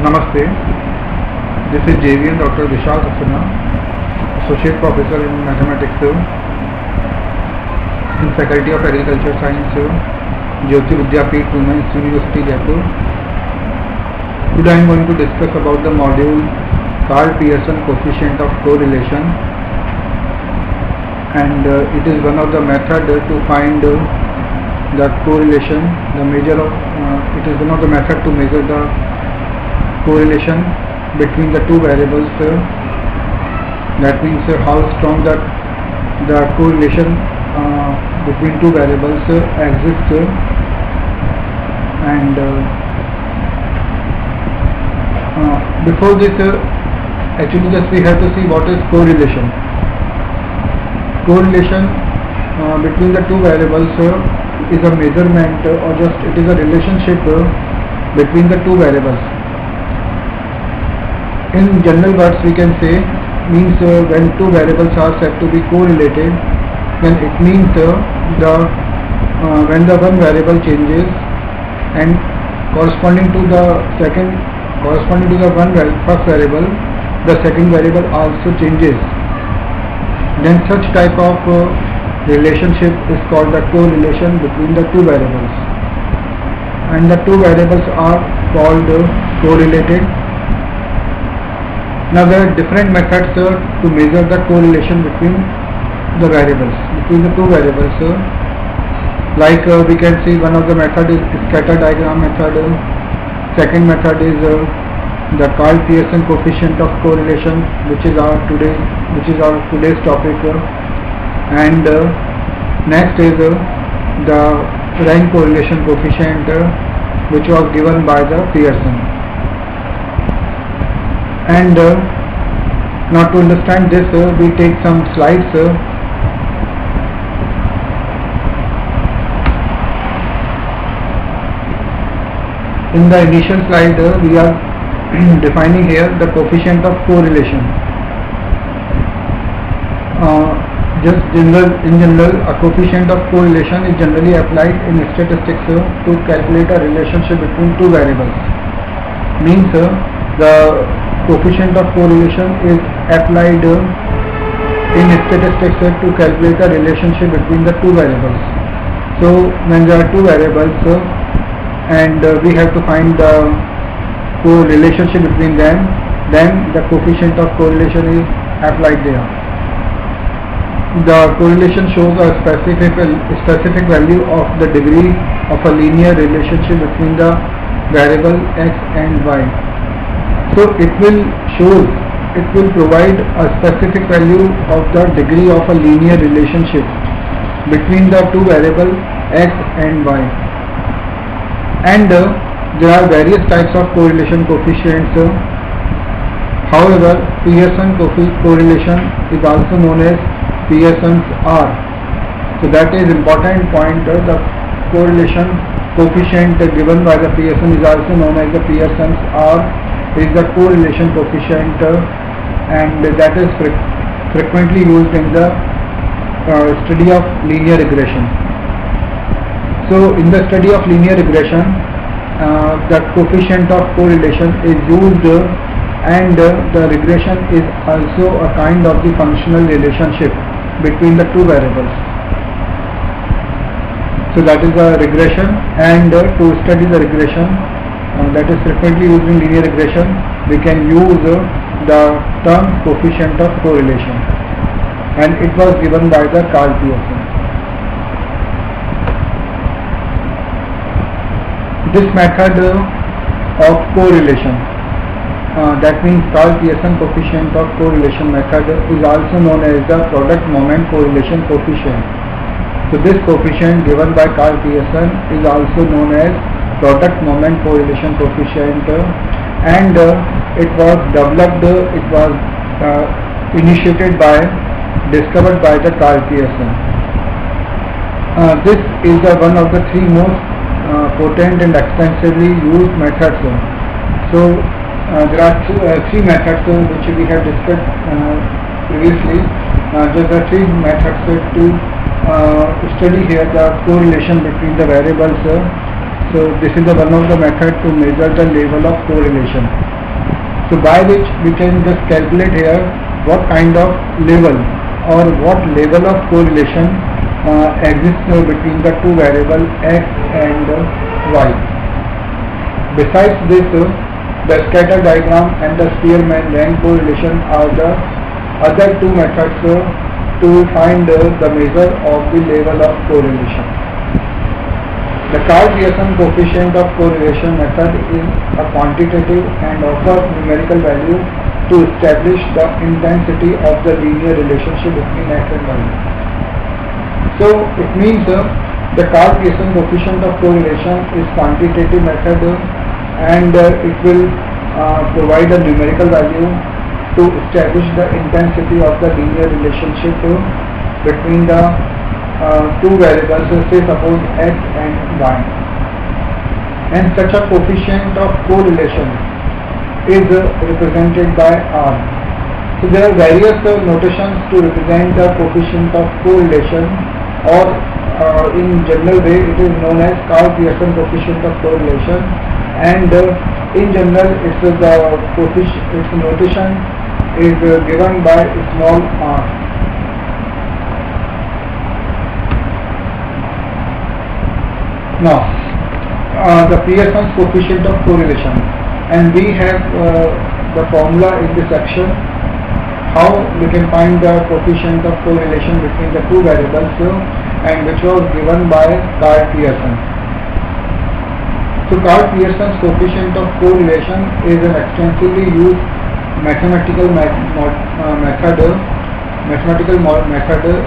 Namaste. This is JVN Dr. Vishal Saxena, Associate Professor in Mathematics in Faculty of Agriculture Science, Jyoti Vidyapeeth, Women's University, Jaipur. Today I am going to discuss about the module Karl Pearson Coefficient of Correlation, and it is one of the method to find the correlation. It is one of the method to measure the correlation between the two variables. That means how strong the correlation between two variables exists, and before this actually just we have to see what is correlation. Correlation between the two variables is a measurement, or just it is a relationship between the two variables. In general words we can say, means when two variables are said to be correlated, then it means when the one variable changes and corresponding to the first variable, the second variable also changes, then such type of relationship is called the correlation between the two variables, and the two variables are called correlated. Now there are different methods to measure the correlation between the two variables. Like we can see, one of the method is scatter diagram method. Second method is the Karl Pearson coefficient of correlation, which is our today's topic. And next is the rank correlation coefficient, which was given by the Pearson. And now to understand this, we take some slides. In the initial slide, we are defining here the coefficient of correlation. In general, a coefficient of correlation is generally applied in statistics to calculate a relationship between two variables. Means the coefficient of correlation is applied in statistics to calculate a relationship between the two variables. So when there are two variables and we have to find the relationship between them, then the coefficient of correlation is applied there. The correlation shows a specific value of the degree of a linear relationship between the variable x and y. So it will provide a specific value of the degree of a linear relationship between the two variables x and y. And there are various types of correlation coefficients. However, Pearson correlation is also known as Pearson's R. So that is important point. The correlation coefficient given by the Pearson is also known as the Pearson's R. Is the correlation coefficient, and that is frequently used in the study of linear regression. So in the study of linear regression, the coefficient of correlation is used, and the regression is also a kind of the functional relationship between the two variables. So that is a regression, and to study the regression that is frequently used in linear regression, we can use the term coefficient of correlation, and it was given by the Karl Pearson. This method of correlation, that means Karl Pearson coefficient of correlation method, is also known as the product moment correlation coefficient. So this coefficient given by Karl Pearson is also known as product moment correlation coefficient, and it was developed, discovered by the Karl Pearson. This is one of the three most potent and extensively used methods. So there are three methods which we have discussed previously. There are three methods to study here the correlation between the variables. So this is one of the method to measure the level of correlation. So by which we can just calculate here what kind of level or what level of correlation exists between the two variables x and y. Besides this, the scatter diagram and the Spearman rank correlation are the other two methods to find the measure of the level of correlation. The Karl-Pearson coefficient of correlation method is a quantitative and offers numerical value to establish the intensity of the linear relationship between x and y. So it means the Karl-Pearson coefficient of correlation is quantitative method and it will provide a numerical value to establish the intensity of the linear relationship between the two variables, say suppose x and y. And such a coefficient of correlation is represented by R. So there are various notations to represent the coefficient of correlation, or in general way it is known as Karl-Pearson coefficient of correlation, and in general its notation is given by small r. Now the Pearson's coefficient of correlation, and we have the formula in this section how we can find the coefficient of correlation between the two variables and which was given by Karl-Pearson. So Karl-Pearson's coefficient of correlation is an extensively used mathematical method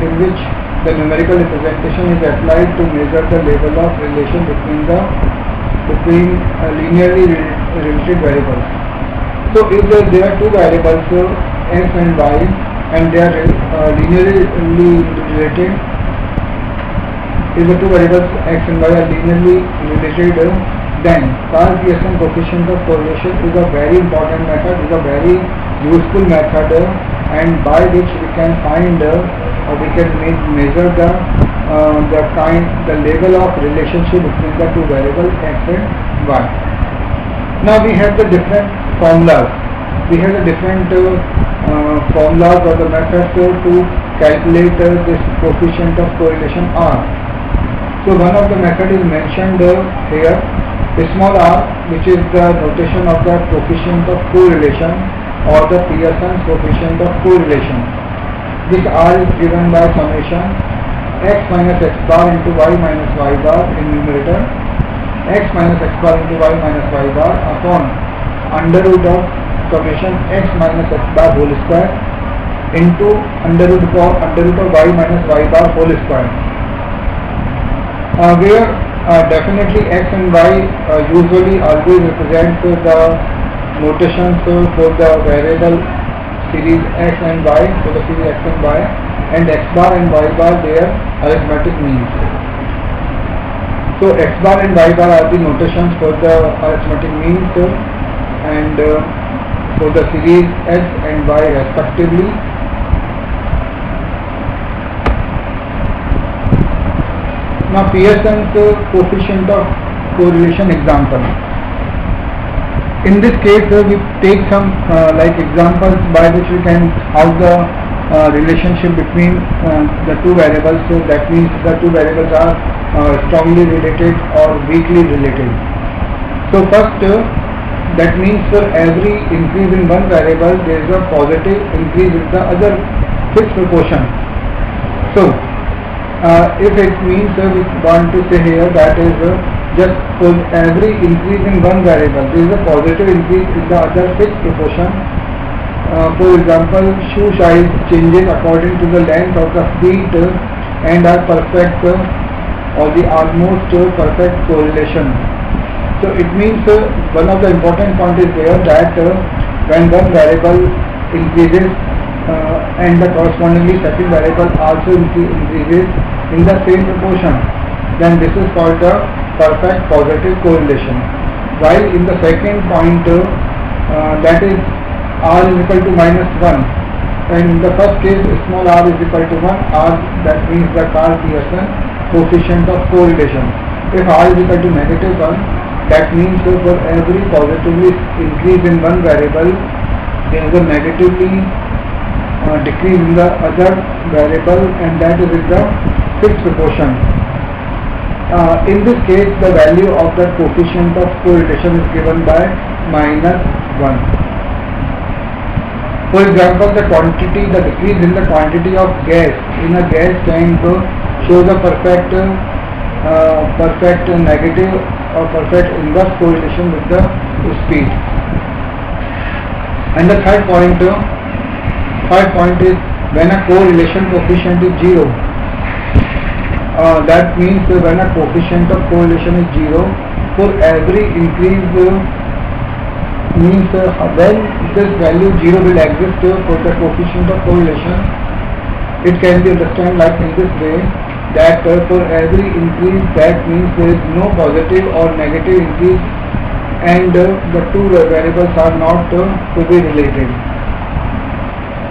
in which the numerical representation is applied to measure the level of relation between linearly related variables. So if there are two variables x and y and they are linearly related, if the two variables x and y are linearly related, then Karl-Pearson coefficient of correlation is a very important method, is a very useful method, and by which we can find we can measure the level of relationship between the two variables x and y. Now we have the different formulas. We have the different formulas or the methods to calculate this coefficient of correlation R. So one of the method is mentioned here, small r, which is the notation of the coefficient of correlation or the Pearson's coefficient of correlation. This r is given by summation x minus x bar into y minus y bar in numerator, x minus x bar into y minus y bar upon under root of summation x minus x bar whole square into under root of y minus y bar whole square. Where definitely x and y usually always represent the notations for the variable series x and y, for the series x and y, and x bar and y bar their arithmetic means. So x bar and y bar are the notations for the arithmetic means and for the series x and y respectively. Now Pearson's coefficient of correlation example. In this case we take some examples by which we can have the relationship between the two variables. So that means the two variables are strongly related or weakly related. So first that means for every increase in one variable there is a positive increase in the other fixed proportion. So if it means we want to say here that is just for every increase in one variable there is a positive increase in the other fixed proportion. For example, shoe size changes according to the length of the feet and are perfect or the almost perfect correlation. So it means one of the important point is there that when one variable increases and the correspondingly second variable also increases in the same proportion, then this is called the perfect positive correlation. While in the second point that is r is equal to -1, and in the first case small r is equal to 1, r that means the Karl-Pearson coefficient of correlation. If r is equal to -1, That means for every positively increase in one variable, there is a negatively decrease in the other variable, and that is in the fixed proportion. In this case, the value of the coefficient of correlation is given by -1. For example, the decrease in the quantity of gas in a gas tank shows a perfect negative or perfect inverse correlation with the speed. And the third point is when a correlation coefficient is 0. That means when a coefficient of correlation is 0, for every increase means when this value 0 will exist for the coefficient of correlation, it can be understood like in this way, that for every increase, that means there is no positive or negative increase, and the two variables are not to be related.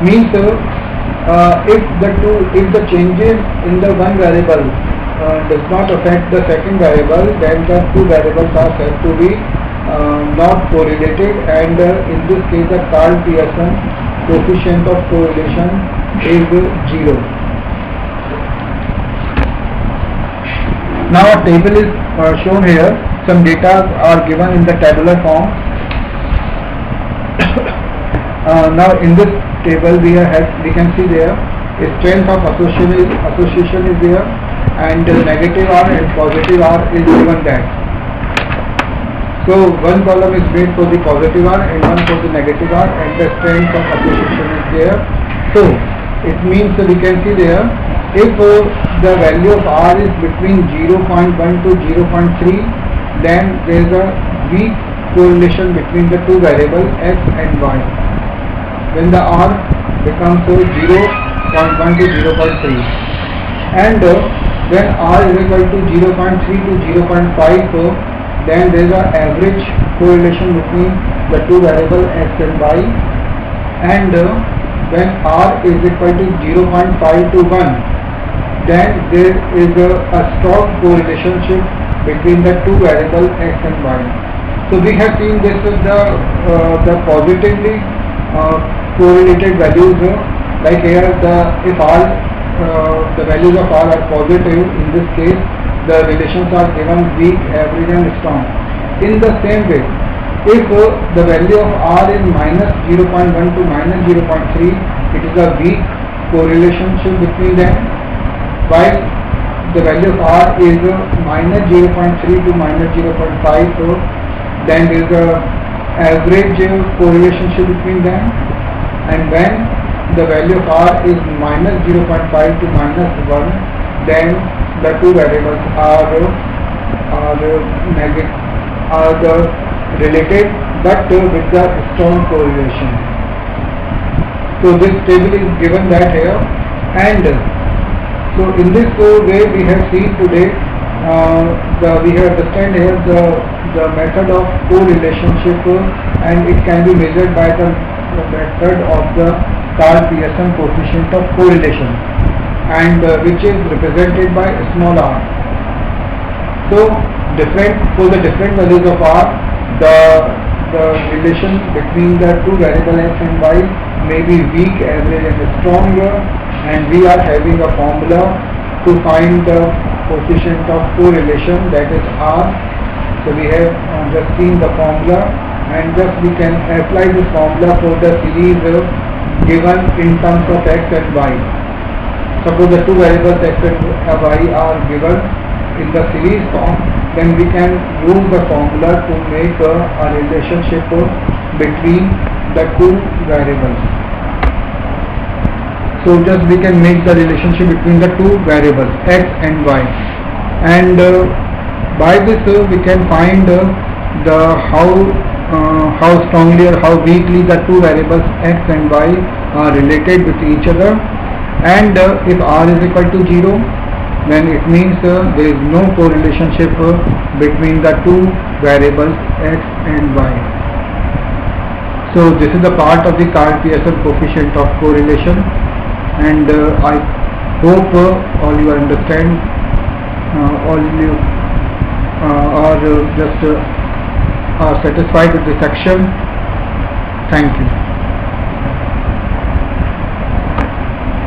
Means if the changes in the one variable does not affect the second variable, then the two variables are said to be not correlated, and in this case the Karl-Pearson coefficient of correlation is 0. Now a table is shown here. Some data are given in the tabular form. Now in this table we can see there strength of association is there, and negative R and positive R is given that. So one column is made for the positive R and one for the negative R, and the strength of association is there. So it means we can see there, if the value of R is between 0.1 to 0.3, then there is a weak correlation between the two variables x and y. When the R becomes 0.1 to 0.3, and when R is equal to 0.3 to 0.5, then there is an average correlation between the two variables x and y, and when R is equal to 0.5 to 1, then there is a strong correlation between the two variables x and y. So we have seen this is the positively correlated values, like here if R the values of R are positive, in this case the relations are given weak, average and strong. In the same way, if the value of R is -0.1 to -0.3, it is a weak correlation between them, while the value of R is -0.3 to -0.5, then there is a average correlation between them, and when the value of R is -0.5 to -1, then the two variables are related, but with the strong correlation. So this table is given that here, and so in this way we have seen today, we have understand here the method of correlation, and it can be measured by the method of the Karl-Pearson coefficient of correlation, and which is represented by small r. So for the different values of r, the relation between the two variables x and y may be weak, average and strong, and we are having a formula to find the coefficient of correlation, that is r. So we have just seen the formula, and just we can apply this formula for the series given in terms of x and y. Suppose the two variables x and y are given in the series form, then we can use the formula to make a relationship between the two variables. So just we can make the relationship between the two variables x and y, and by this we can find how strongly or how weakly the two variables x and y are related with each other. And if r is equal to 0, then it means there is no correlation between the two variables x and y. So this is the part of the Karl-Pearson coefficient of correlation, and I hope all you understand, all you are just are satisfied with the section. Thank you.